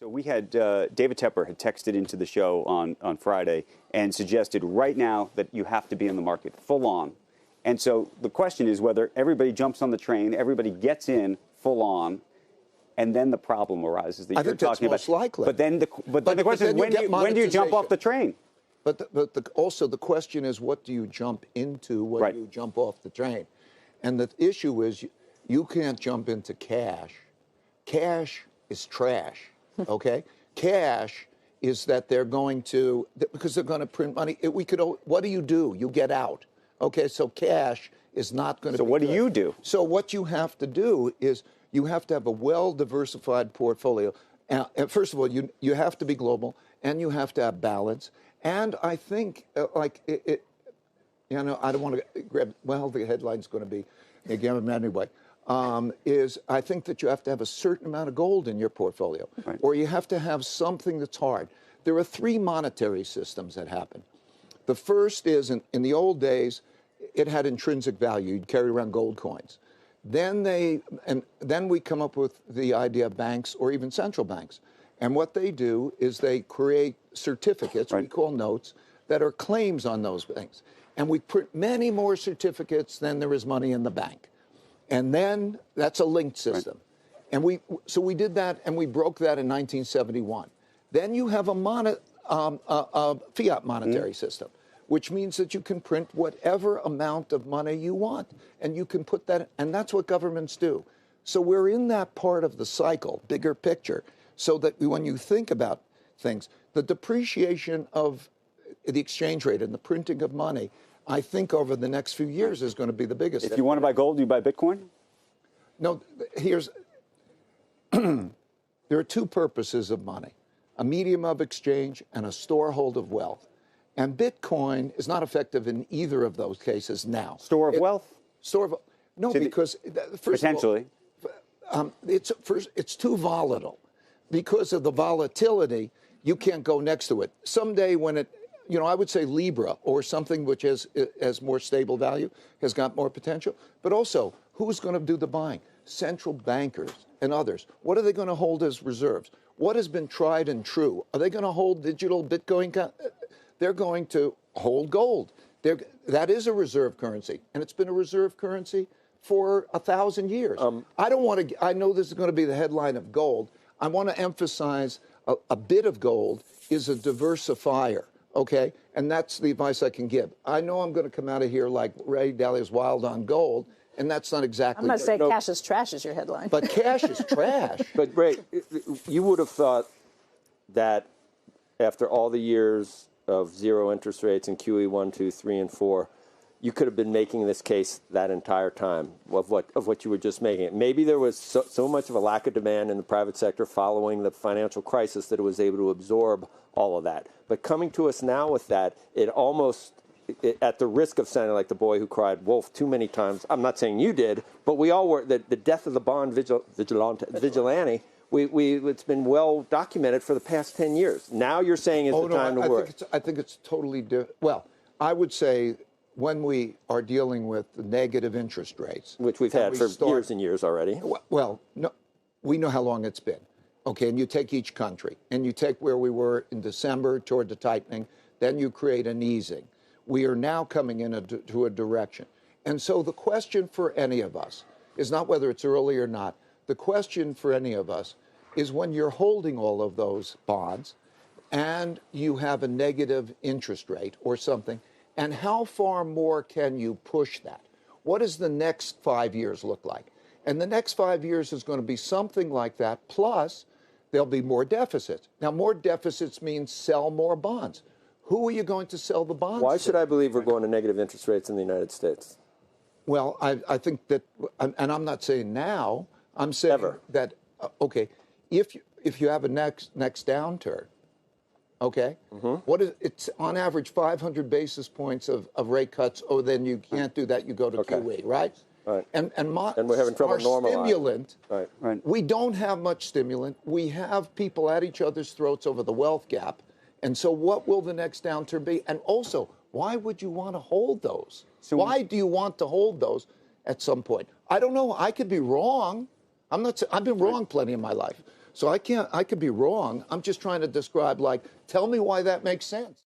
So we had David Tepper had texted into the show on Friday and suggested right now that you have to be in the market full on. And so the question is whether everybody jumps on the train, everybody gets in full on, and then the problem arises that you're talking about. Most likely. But then the question is when do you jump off the train? But also the question is, what do you jump into when you jump off the train? And the issue is you can't jump into cash. Cash is trash, okay? Cash is that they're going to, because they're going to print money. What do? You get out, okay? So cash is not going to be So what do you do? So what you have to do is you have to have a well-diversified portfolio. First of all, you have to be global, and you have to have balance. And I think, I don't want to grab, well, the headline's going to be, again, anyway, is I think that you have to have a certain amount of gold in your portfolio, or you have to have something that's hard. There are three monetary systems that happen. The first is, in the old days, it had intrinsic value. You'd carry around gold coins. Then we come up with the idea of banks or even central banks. And what they do is they create certificates, we call notes, that are claims on those things. And we print many more certificates than there is money in the bank. And then that's a linked system. And so we did that, and we broke that in 1971. Then you have a fiat monetary system, which means that you can print whatever amount of money you want. And you can put that, and that's what governments do. So we're in that part of the cycle, bigger picture, so that when you think about things, the depreciation of the exchange rate and the printing of money, I think over the next few years is going to be the biggest. If you want to buy gold, you buy Bitcoin? No, there are two purposes of money, a medium of exchange and a storehold of wealth. And Bitcoin is not effective in either of those cases now. Store of wealth? No, because first potentially. Of all, it's too volatile. Because of the volatility, you can't go next to it. Someday when I would say Libra or something which has more stable value has got more potential. But also, who's going to do the buying? Central bankers and others. What are they going to hold as reserves? What has been tried and true? Are they going to hold digital Bitcoin? They're going to hold gold. That is a reserve currency, and it's been a reserve currency for 1,000 years. I know this is going to be the headline of gold. I want to emphasize a bit of gold is a diversifier, okay? And that's the advice I can give. I know I'm going to come out of here like Ray Dalio's wild on gold, and that's not exactly. I'm not saying cash is trash is your headline. But cash is trash. But Ray, you would have thought that after all the years of zero interest rates in QE 1, 2, 3, and 4, you could have been making this case that entire time of what you were just making. Maybe there was so much of a lack of demand in the private sector following the financial crisis that it was able to absorb all of that. But coming to us now with that, it almost, at the risk of sounding like the boy who cried wolf too many times, I'm not saying you did, but we all were, the death of the bond vigilante, it's been well documented for the past 10 years. Now you're saying is the time to work. I think it's totally different. Well, I would say when we are dealing with the negative interest rates, which we've had for years and years already. Well, no, we know how long it's been. Okay, and you take each country, and you take where we were in December toward the tightening, then you create an easing. We are now coming into a direction. And so the question for any of us is not whether it's early or not. The question for any of us is when you're holding all of those bonds and you have a negative interest rate or something, and how far more can you push that? What does the next 5 years look like? And the next 5 years is going to be something like that, plus there'll be more deficits. Now, more deficits means sell more bonds. Who are you going to sell the bonds Why to? should I believe we're going to negative interest rates in the United States? Well, I think that, and I'm not saying now, I'm saying that, okay, if you have a next downturn, okay, it's on average 500 basis points of rate cuts. Oh, then you can't do that. You go to QE, right? Right. And we're having trouble normalizing. Stimulant. Right. We don't have much stimulant. We have people at each other's throats over the wealth gap. And so, what will the next downturn be? And also, why would you want to hold those? So why do you want to hold those at some point? I don't know. I could be wrong. I've been wrong plenty in my life. So I could be wrong. I'm just trying to describe, like, tell me why that makes sense.